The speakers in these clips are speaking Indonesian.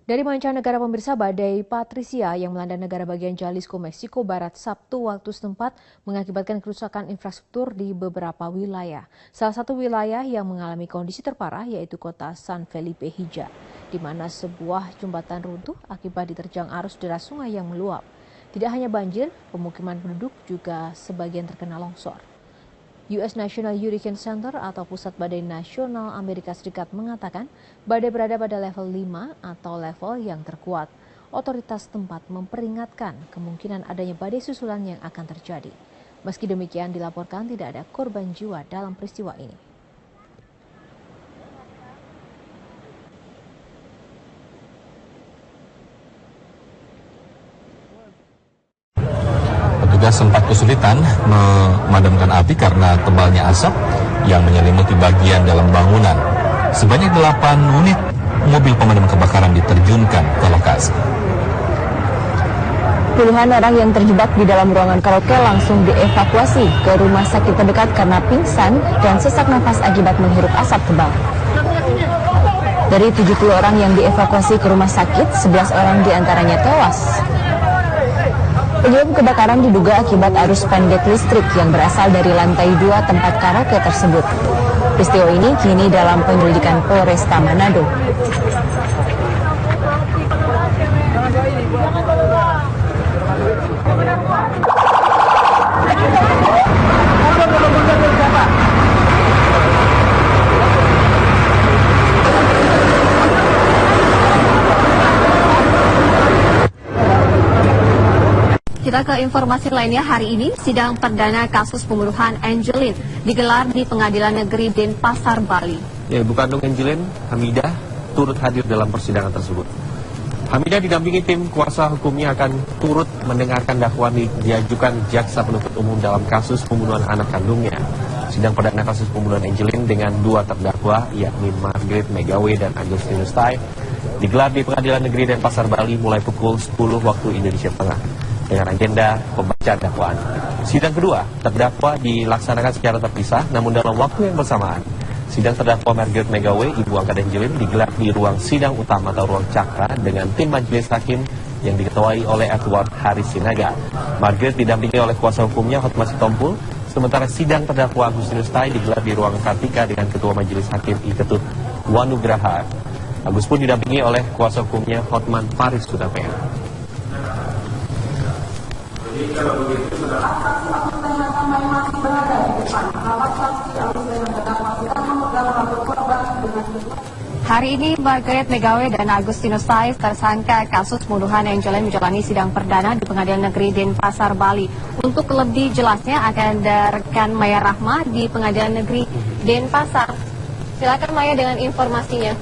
Dari mancanegara pemirsa, badai Patricia yang melanda negara bagian Jalisco, Meksiko Barat Sabtu waktu setempat mengakibatkan kerusakan infrastruktur di beberapa wilayah. Salah satu wilayah yang mengalami kondisi terparah yaitu kota San Felipe Hija, di mana sebuah jembatan runtuh akibat diterjang arus deras sungai yang meluap. Tidak hanya banjir, pemukiman penduduk juga sebagian terkena longsor. US National Hurricane Center atau Pusat Badai Nasional Amerika Serikat mengatakan badai berada pada level 5 atau level yang terkuat. Otoritas tempat memperingatkan kemungkinan adanya badai susulan yang akan terjadi. Meski demikian dilaporkan tidak ada korban jiwa dalam peristiwa ini. Petugas sempat kesulitan memadamkan api karena tebalnya asap yang menyelimuti bagian dalam bangunan. Sebanyak 8 unit mobil pemadam kebakaran diterjunkan ke lokasi. Puluhan orang yang terjebak di dalam ruangan karaoke langsung dievakuasi ke rumah sakit terdekat karena pingsan dan sesak nafas akibat menghirup asap tebal. Dari 70 orang yang dievakuasi ke rumah sakit, 11 orang diantaranya tewas. Penyebab kebakaran diduga akibat arus pendek listrik yang berasal dari lantai 2 tempat karaoke tersebut. Peristiwa ini kini dalam penyelidikan Polresta Manado. Kita ke informasi lainnya. Hari ini sidang perdana kasus pembunuhan Angelin digelar di Pengadilan Negeri Denpasar, Bali. Ya, ibu kandung Angelin, Hamidah, turut hadir dalam persidangan tersebut. Hamidah didampingi tim kuasa hukumnya akan turut mendengarkan dakwaan diajukan jaksa penuntut umum dalam kasus pembunuhan anak kandungnya. Sidang perdana kasus pembunuhan Angelin dengan 2 terdakwa yakni Margaret Megawe dan Agustinus Tai digelar di Pengadilan Negeri Denpasar, Bali mulai pukul 10 waktu Indonesia Tengah dengan agenda pembacaan dakwaan. Sidang kedua terdakwa dilaksanakan secara terpisah namun dalam waktu yang bersamaan. Sidang terdakwa Margaret Megawe, ibu angkat Angelin, digelar di ruang sidang utama atau ruang cakra dengan tim majelis hakim yang diketuai oleh Edward Haris Sinaga. Margaret didampingi oleh kuasa hukumnya Hotma Sitompul, sementara sidang terdakwa Agustinus Tai digelar di ruang Kartika dengan ketua majelis hakim Iketut Wanugraha. Agus pun didampingi oleh kuasa hukumnya Hotman Paris Sutapea. Hari ini Margaret Megawe dan Agustinus Tai tersangka kasus pembunuhan Angelin menjalani sidang perdana di Pengadilan Negeri Denpasar, Bali. Untuk lebih jelasnya akan ada rekan Maya Rahma di Pengadilan Negeri Denpasar. Silakan Maya dengan informasinya.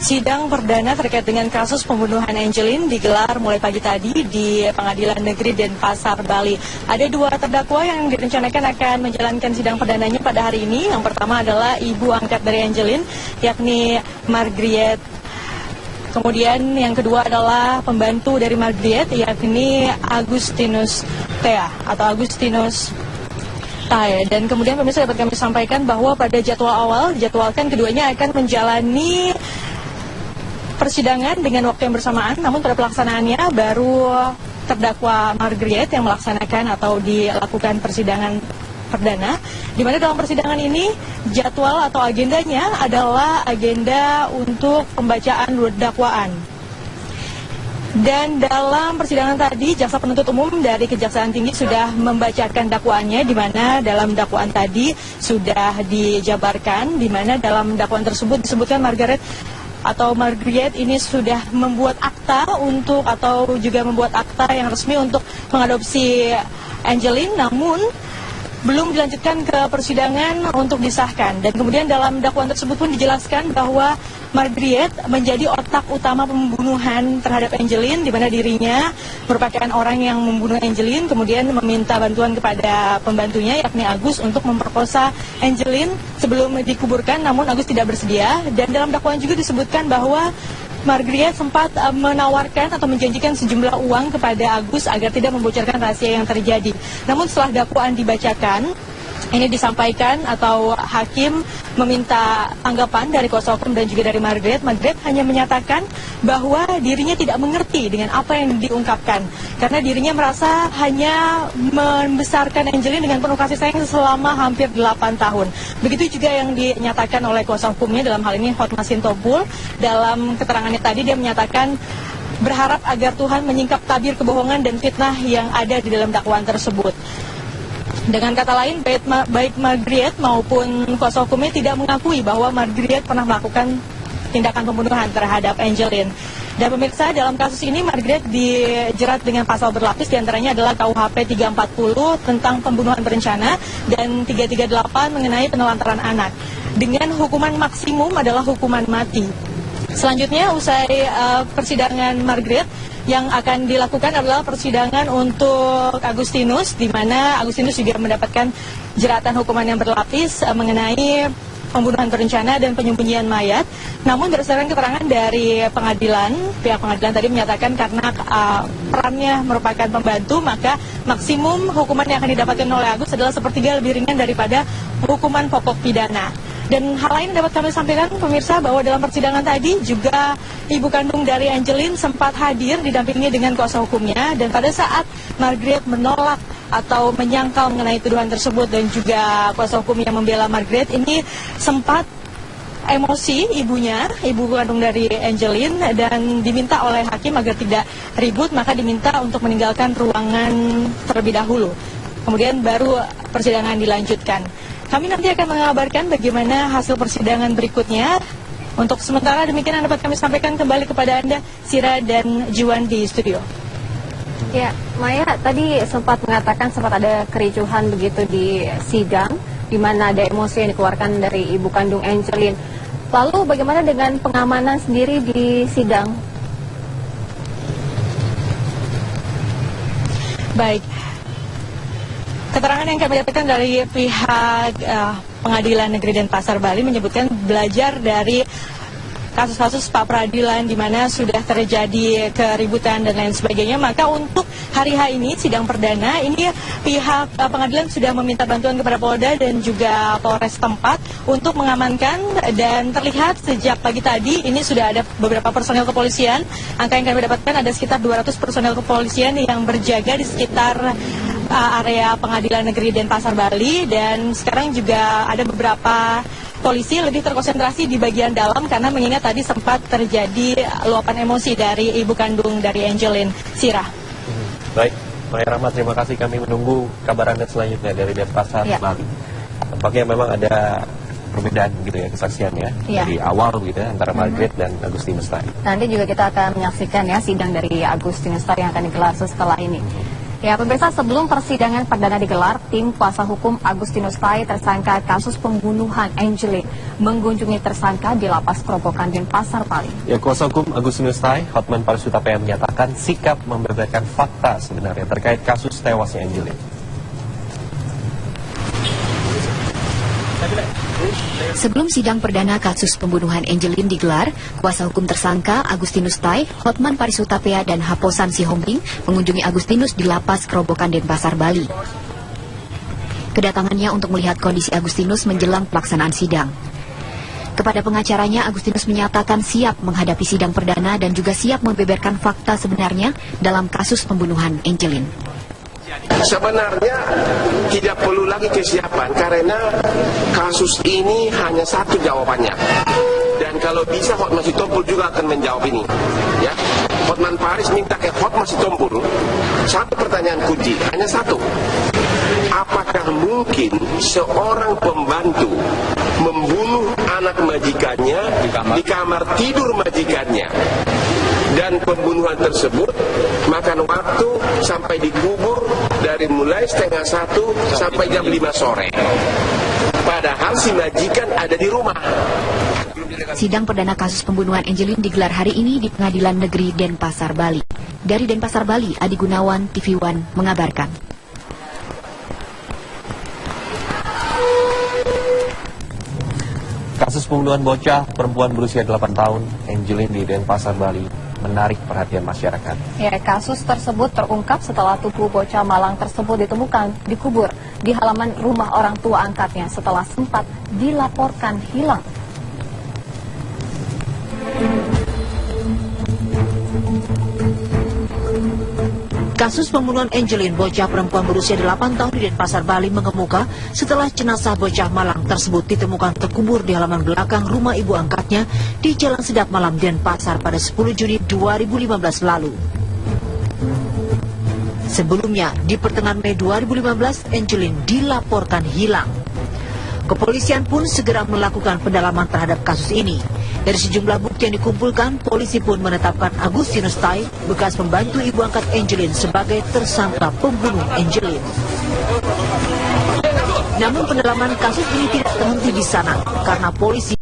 Sidang perdana terkait dengan kasus pembunuhan Angelin digelar mulai pagi tadi di Pengadilan Negeri Denpasar, Bali. Ada 2 terdakwa yang direncanakan akan menjalankan sidang perdananya pada hari ini. Yang pertama adalah ibu angkat dari Angelin, yakni Margaret. Kemudian yang kedua adalah pembantu dari Margaret, yakni Agustinus Tea atau Agustinus Tai. Dan kemudian pemirsa dapat kami sampaikan bahwa pada jadwal awal, dijadwalkan keduanya akan menjalani persidangan dengan waktu yang bersamaan, namun pada pelaksanaannya baru terdakwa Margaret yang melaksanakan atau dilakukan persidangan perdana, di mana dalam persidangan ini jadwal atau agendanya adalah agenda untuk pembacaan dakwaan. Dan dalam persidangan tadi, jaksa penuntut umum dari Kejaksaan Tinggi sudah membacakan dakwaannya, di mana dalam dakwaan tadi sudah dijabarkan, di mana dalam dakwaan tersebut disebutkan Margaret ini sudah membuat akta yang resmi untuk mengadopsi Angelin, namun belum dilanjutkan ke persidangan untuk disahkan. Dan kemudian dalam dakwaan tersebut pun dijelaskan bahwa Margaret menjadi otak utama pembunuhan terhadap Angelin, di mana dirinya merupakan orang yang membunuh Angelin, kemudian meminta bantuan kepada pembantunya yakni Agus untuk memperkosa Angelin sebelum dikuburkan, namun Agus tidak bersedia. Dan dalam dakwaan juga disebutkan bahwa Margriet sempat menawarkan atau menjanjikan sejumlah uang kepada Agus agar tidak membocorkan rahasia yang terjadi. Namun setelah dakwaan dibacakan, ini disampaikan atau hakim meminta tanggapan dari kuasa hukum dan juga dari Margriet. Margriet hanya menyatakan bahwa dirinya tidak mengerti dengan apa yang diungkapkan. Karena dirinya merasa hanya membesarkan Angelin dengan penuh kasih sayang selama hampir 8 tahun. Begitu juga yang dinyatakan oleh kuasa hukumnya, dalam hal ini Hotma Sintobul. Dalam keterangannya tadi dia menyatakan berharap agar Tuhan menyingkap tabir kebohongan dan fitnah yang ada di dalam dakwaan tersebut. Dengan kata lain, baik Margriet maupun kuasa hukumnya tidak mengakui bahwa Margriet pernah melakukan tindakan pembunuhan terhadap Angelin. Dan pemirsa, dalam kasus ini Margriet dijerat dengan pasal berlapis, diantaranya adalah KUHP 340 tentang pembunuhan berencana dan 338 mengenai penelantaran anak. Dengan hukuman maksimum adalah hukuman mati. Selanjutnya, usai persidangan Margriet, yang akan dilakukan adalah persidangan untuk Agustinus, di mana Agustinus juga mendapatkan jeratan hukuman yang berlapis mengenai pembunuhan berencana dan penyembunyian mayat. Namun berdasarkan keterangan dari pengadilan, pihak pengadilan tadi menyatakan karena perannya merupakan pembantu, maka maksimum hukuman yang akan didapatkan oleh Agus adalah sepertiga lebih ringan daripada hukuman pokok pidana. Dan hal lain dapat kami sampaikan pemirsa bahwa dalam persidangan tadi juga ibu kandung dari Angelin sempat hadir didampingi dengan kuasa hukumnya, dan pada saat Margriet menolak atau menyangkal mengenai tuduhan tersebut dan juga kuasa hukum yang membela Margriet ini sempat emosi ibu kandung dari Angelin, dan diminta oleh hakim agar tidak ribut, maka diminta untuk meninggalkan ruangan terlebih dahulu. Kemudian baru persidangan dilanjutkan. Kami nanti akan mengabarkan bagaimana hasil persidangan berikutnya. Untuk sementara demikian yang dapat kami sampaikan, kembali kepada Anda, Sira dan Juan di studio. Ya, Maya tadi sempat mengatakan sempat ada kericuhan begitu di sidang, di mana ada emosi yang dikeluarkan dari ibu kandung Angelin. Lalu bagaimana dengan pengamanan sendiri di sidang? Baik. Keterangan yang kami dapatkan dari pihak Pengadilan Negeri Denpasar Bali menyebutkan belajar dari kasus-kasus Pak Peradilan di mana sudah terjadi keributan dan lain sebagainya, maka untuk hari H ini sidang perdana ini pihak pengadilan sudah meminta bantuan kepada Polda dan juga Polres tempat untuk mengamankan, dan terlihat sejak pagi tadi ini sudah ada beberapa personel kepolisian. Angka yang kami dapatkan ada sekitar 200 personel kepolisian yang berjaga di sekitar area Pengadilan Negeri Denpasar Bali, dan sekarang juga ada beberapa polisi lebih terkonsentrasi di bagian dalam karena mengingat tadi sempat terjadi luapan emosi dari ibu kandung dari Angelin. Sirah. Baik, Maya Rahmat, terima kasih. Kami menunggu kabar Anda selanjutnya dari Denpasar Bali. Tampaknya memang ada perbedaan gitu ya kesaksiannya dari awal gitu ya antara Margriet dan Agustinus tadi. Nanti juga kita akan menyaksikan ya sidang dari Agustinus yang akan digelar setelah ini. Ya, pemirsa, sebelum persidangan perdana digelar, tim kuasa hukum Agustinus Tai tersangka kasus pembunuhan Angelin mengunjungi tersangka di lapas Kerobokan Denpasar Bali. Ya, kuasa hukum Agustinus Tai, Hotman Paris Hutapea, menyatakan sikap membeberkan fakta sebenarnya terkait kasus tewasnya Angelin. Sebelum sidang perdana kasus pembunuhan Angelin digelar, kuasa hukum tersangka Agustinus Tai, Hotman Paris Hutapea, dan Haposan Sihombing mengunjungi Agustinus di lapas Kerobokan Denpasar Bali. Kedatangannya untuk melihat kondisi Agustinus menjelang pelaksanaan sidang. Kepada pengacaranya, Agustinus menyatakan siap menghadapi sidang perdana dan juga siap membeberkan fakta sebenarnya dalam kasus pembunuhan Angelin. Sebenarnya tidak perlu lagi kesiapan karena kasus ini hanya satu jawabannya, dan kalau bisa Hotman Sitompul juga akan menjawab ini ya. Hotman Paris minta ke Hotman Sitompul satu pertanyaan kunci, hanya satu: apakah mungkin seorang pembantu membunuh anak majikannya di kamar tidur majikannya, dan pembunuhan tersebut makan waktu sampai dikubur dari mulai 12:30 sampai jam 5 sore. Padahal si majikan ada di rumah. Sidang perdana kasus pembunuhan Angelin digelar hari ini di Pengadilan Negeri Denpasar Bali. Dari Denpasar Bali, Adi Gunawan, TV One mengabarkan. Kasus Kasus pembunuhan bocah perempuan berusia 8 tahun, Angelin di Denpasar, Bali, menarik perhatian masyarakat. Ya, kasus tersebut terungkap setelah tubuh bocah malang tersebut ditemukan dikubur di halaman rumah orang tua angkatnya setelah sempat dilaporkan hilang. Kasus pembunuhan Angelin, bocah perempuan berusia 8 tahun di Denpasar, Bali mengemuka setelah jenazah bocah malang tersebut ditemukan terkubur di halaman belakang rumah ibu angkatnya di Jalan Sedap Malam, Denpasar pada 10 Juni 2015 lalu. Sebelumnya, di pertengahan Mei 2015, Angelin dilaporkan hilang. Kepolisian pun segera melakukan pendalaman terhadap kasus ini. Dari sejumlah bukti yang dikumpulkan, polisi pun menetapkan Agustinus Tai, bekas pembantu ibu angkat Angelin, sebagai tersangka pembunuh Angelin. Namun pendalaman kasus ini tidak terhenti di sana, karena polisi